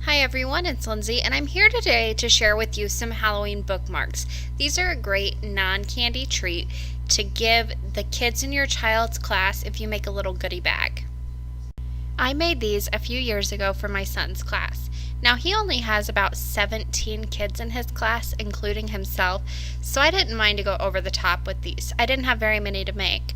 Hi everyone, it's Lindsay, and I'm here today to share with you some Halloween bookmarks. These are a great non-candy treat to give the kids in your child's class if you make a little goodie bag. I made these a few years ago for my son's class. Now he only has about 17 kids in his class, including himself, so I didn't mind to go over the top with these. I didn't have very many to make.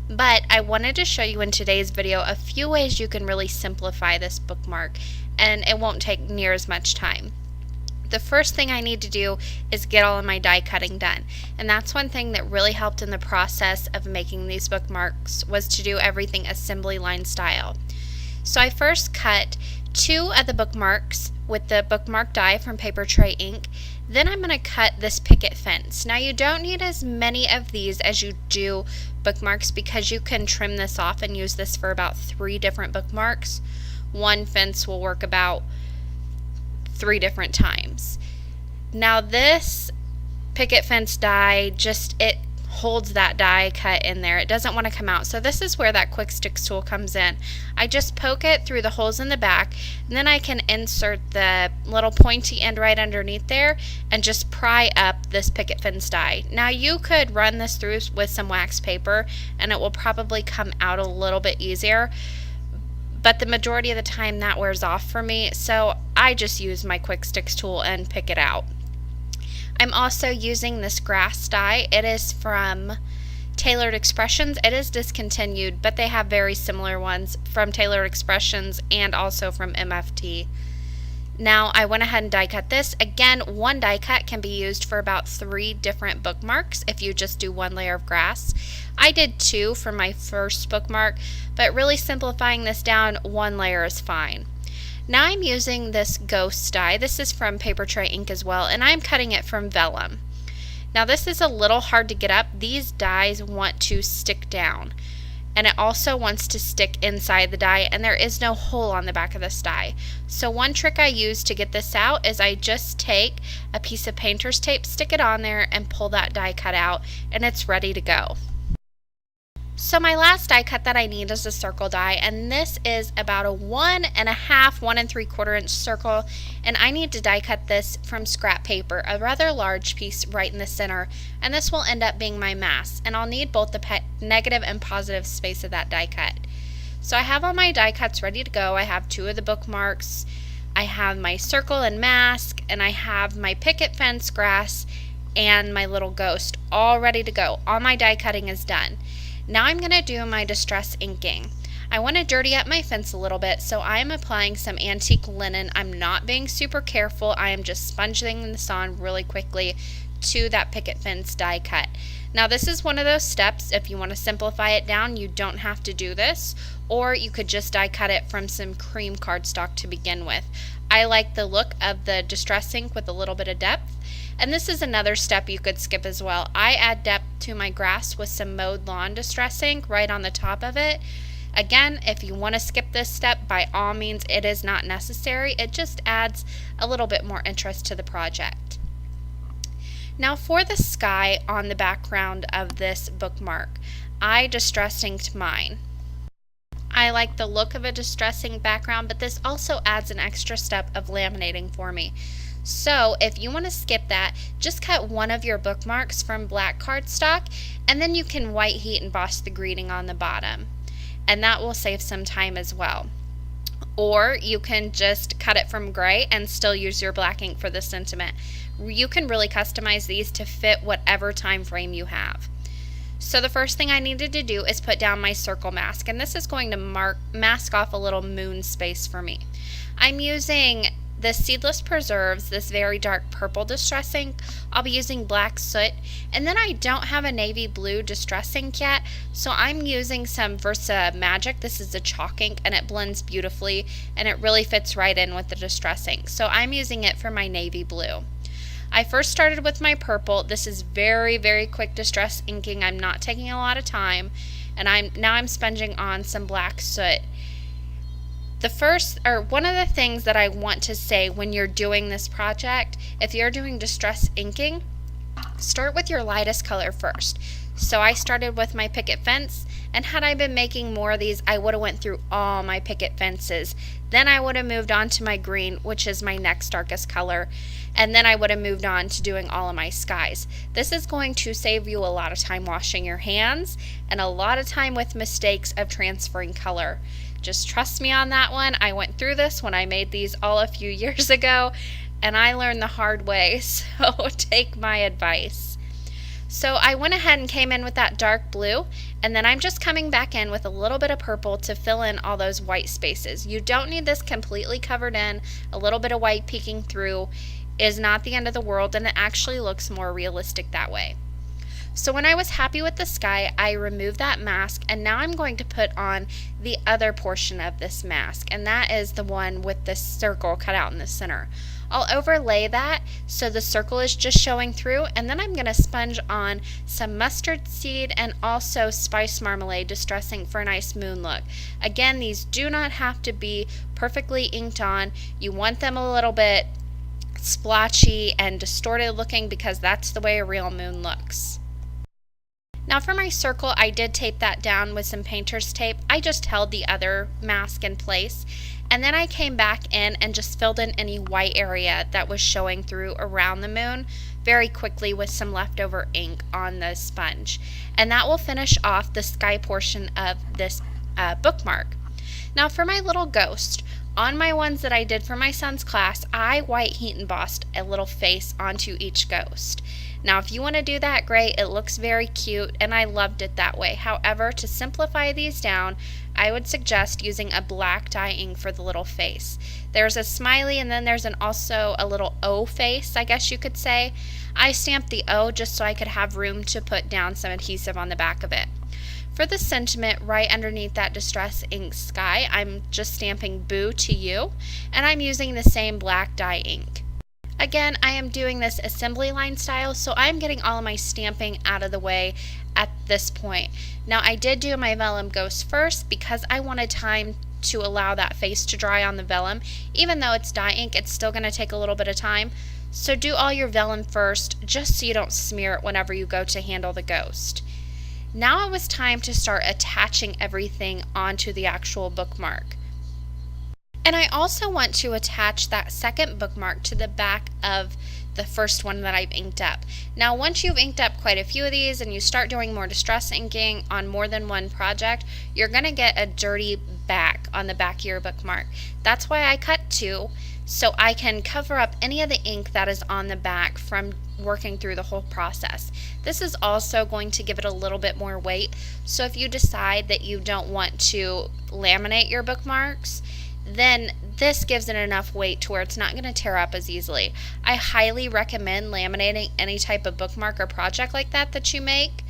But I wanted to show you in today's video a few ways you can really simplify this bookmark, and it won't take near as much time. The first thing I need to do is get all of my die cutting done, and that's one thing that really helped in the process of making these bookmarks was to do everything assembly line style. So I first cut 2 of the bookmarks with the bookmark die from Paper Tray ink. Then I'm going to cut this picket fence. Now you don't need as many of these as you do bookmarks because you can trim this off and use this for about 3 different bookmarks. One fence will work about 3 different times. Now this picket fence die, it holds that die cut in there. It doesn't want to come out. So this is where that quick sticks tool comes in. I just poke it through the holes in the back, and then I can insert the little pointy end right underneath there and just pry up this picket fence die. Now you could run this through with some wax paper and it will probably come out a little bit easier, but the majority of the time that wears off for me, so I just use my quick sticks tool and pick it out. I'm also using this grass die. It is from Tailored Expressions. It is discontinued, but they have very similar ones from Tailored Expressions and also from MFT. Now I went ahead and die cut this. Again, one die cut can be used for about 3 different bookmarks if you just do 1 layer of grass. I did 2 for my first bookmark, but really simplifying this down, 1 layer is fine. Now I'm using this ghost die. This is from Paper Tray ink as well, and I'm cutting it from vellum. Now this is a little hard to get up. These dies want to stick down, and it also wants to stick inside the die, and there is no hole on the back of this die. So one trick I use to get this out is I just take a piece of painter's tape, stick it on there, and pull that die cut out, and it's ready to go. So my last die cut that I need is a circle die, and this is about a 1 1/2, 1 3/4 inch circle, and I need to die cut this from scrap paper, a rather large piece right in the center, and this will end up being my mask, and I'll need both the negative and positive space of that die cut. So I have all my die cuts ready to go. I have 2 of the bookmarks, I have my circle and mask, and I have my picket fence, grass, and my little ghost all ready to go. All my die cutting is done. Now I'm going to do my distress inking. I want to dirty up my fence a little bit, so I am applying some antique linen. I'm not being super careful. I am just sponging this on really quickly to that picket fence die cut. Now this is one of those steps. If you want to simplify it down, you don't have to do this, or you could just die cut it from some cream cardstock to begin with. I like the look of the distress ink with a little bit of depth. And this is another step you could skip as well. I add depth to my grass with some mowed lawn distress ink right on the top of it. Again, if you want to skip this step, by all means, it is not necessary. It just adds a little bit more interest to the project. Now for the sky on the background of this bookmark, I distress inked mine. I like the look of a distress ink background, but this also adds an extra step of laminating for me. So if you want to skip that, just cut one of your bookmarks from black cardstock, and then you can white heat emboss the greeting on the bottom, and that will save some time as well. Or you can just cut it from gray and still use your black ink for the sentiment. You can really customize these to fit whatever time frame you have. So the first thing I needed to do is put down my circle mask, and this is going to mask off a little moon space for me. I'm using the Seedless Preserves, this very dark purple distress ink. I'll be using black soot, and then I don't have a navy blue distress ink yet, so I'm using some Versa Magic. This is a chalk ink, and it blends beautifully, and it really fits right in with the distress ink. So I'm using it for my navy blue. I first started with my purple. This is very, very quick distress inking. I'm not taking a lot of time, and now I'm sponging on some black soot. One of the things that I want to say when you're doing this project, if you're doing distress inking, start with your lightest color first. So I started with my picket fence, And had I been making more of these, I would have went through all my picket fences. Then I would have moved on to my green, which is my next darkest color. And then I would have moved on to doing all of my skies. This is going to save you a lot of time washing your hands and a lot of time with mistakes of transferring color. Just trust me on that one. I went through this when I made these all a few years ago, and I learned the hard way, so take my advice. So I went ahead and came in with that dark blue, and then I'm just coming back in with a little bit of purple to fill in all those white spaces. You don't need this completely covered in. A little bit of white peeking through is not the end of the world, and it actually looks more realistic that way. So when I was happy with the sky, I removed that mask, and now I'm going to put on the other portion of this mask, and that is the one with the circle cut out in the center. I'll overlay that so the circle is just showing through, and then I'm going to sponge on some mustard seed and also spice marmalade distressing for a nice moon look. Again, these do not have to be perfectly inked on. You want them a little bit splotchy and distorted looking because that's the way a real moon looks. Now for my circle, I did tape that down with some painter's tape. I just held the other mask in place, and then I came back in and just filled in any white area that was showing through around the moon very quickly with some leftover ink on the sponge. And that will finish off the sky portion of this bookmark. Now for my little ghost, on my ones that I did for my son's class, I white heat embossed a little face onto each ghost. Now if you want to do that, great, it looks very cute and I loved it that way. However, to simplify these down, I would suggest using a black dye ink for the little face. There's a smiley and then there's also a little O face, I guess you could say. I stamped the O just so I could have room to put down some adhesive on the back of it. For the sentiment right underneath that Distress Ink sky, I'm just stamping Boo to You, and I'm using the same black dye ink. Again, I am doing this assembly line style, so I'm getting all of my stamping out of the way at this point. Now I did do my vellum ghost first because I wanted time to allow that face to dry on the vellum. Even though it's dye ink, it's still going to take a little bit of time. So do all your vellum first, just so you don't smear it whenever you go to handle the ghost. Now it was time to start attaching everything onto the actual bookmark. And I also want to attach that second bookmark to the back of the first one that I've inked up. Now once you've inked up quite a few of these and you start doing more distress inking on more than one project, you're going to get a dirty back on the back of your bookmark. That's why I cut two, so I can cover up any of the ink that is on the back from working through the whole process. This is also going to give it a little bit more weight, so if you decide that you don't want to laminate your bookmarks, then this gives it enough weight to where it's not going to tear up as easily. I highly recommend laminating any type of bookmark or project like that you make,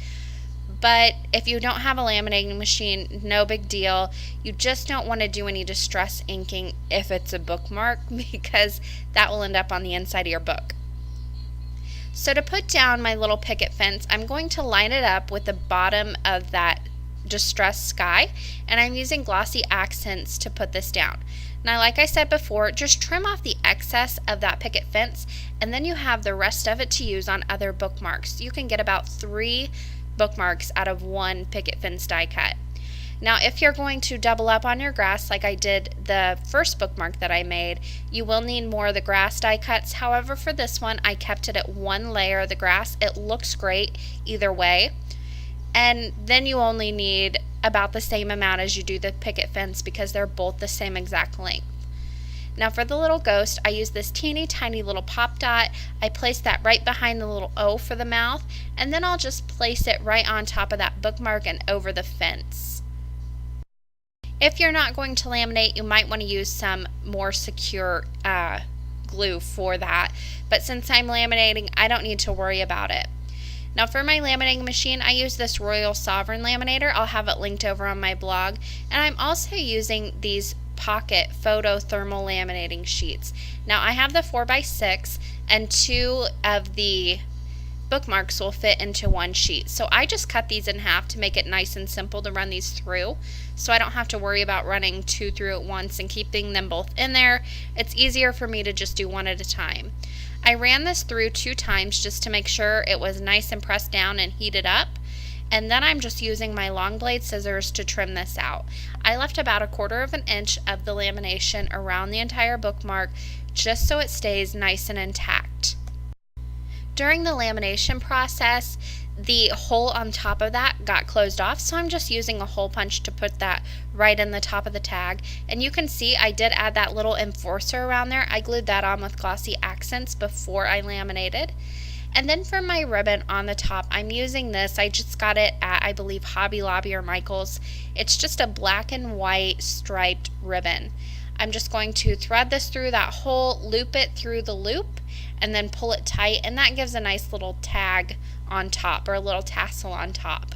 but if you don't have a laminating machine, no big deal. You just don't want to do any distress inking if it's a bookmark because that will end up on the inside of your book. So to put down my little picket fence, I'm going to line it up with the bottom of that distressed sky, and I'm using glossy accents to put this down. Now like I said before, just trim off the excess of that picket fence and then you have the rest of it to use on other bookmarks. You can get about 3 bookmarks out of 1 picket fence die cut. Now if you're going to double up on your grass like I did the first bookmark that I made, you will need more of the grass die cuts. However, for this one I kept it at 1 layer of the grass. It looks great either way. And then you only need about the same amount as you do the picket fence because they're both the same exact length. Now for the little ghost, I use this teeny tiny little pop dot. I place that right behind the little O for the mouth, and then I'll just place it right on top of that bookmark and over the fence. If you're not going to laminate, you might want to use some more secure glue for that, but since I'm laminating, I don't need to worry about it. Now for my laminating machine, I use this Royal Sovereign laminator. I'll have it linked over on my blog. And I'm also using these Pocket Photo Thermal laminating sheets. Now I have the 4x6 and 2 of the bookmarks will fit into 1 sheet. So I just cut these in half to make it nice and simple to run these through. So I don't have to worry about running 2 through at once and keeping them both in there. It's easier for me to just do 1 at a time. I ran this through 2 times just to make sure it was nice and pressed down and heated up. And then I'm just using my long blade scissors to trim this out. I left about 1/4 of an inch of the lamination around the entire bookmark just so it stays nice and intact. During the lamination process, the hole on top of that got closed off, so I'm just using a hole punch to put that right in the top of the tag. And you can see I did add that little enforcer around there. I glued that on with glossy accents before I laminated. And then for my ribbon on the top, I'm using this. I just got it at, I believe, Hobby Lobby or Michael's. It's just a black and white striped ribbon. I'm just going to thread this through that hole, loop it through the loop, and then pull it tight, and that gives a nice little tag on top, or a little tassel on top.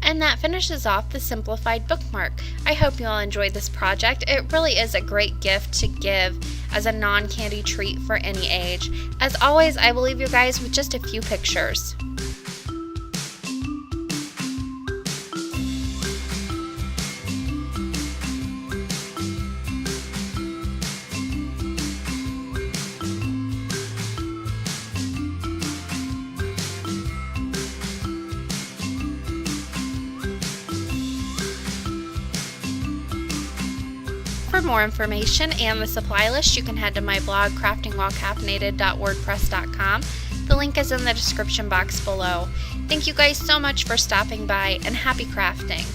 And that finishes off the simplified bookmark. I hope you all enjoyed this project. It really is a great gift to give as a non-candy treat for any age. As always, I will leave you guys with just a few pictures. For more information and the supply list, you can head to my blog, craftingwhilecaffeinated.wordpress.com. The link is in the description box below. Thank you guys so much for stopping by, and happy crafting!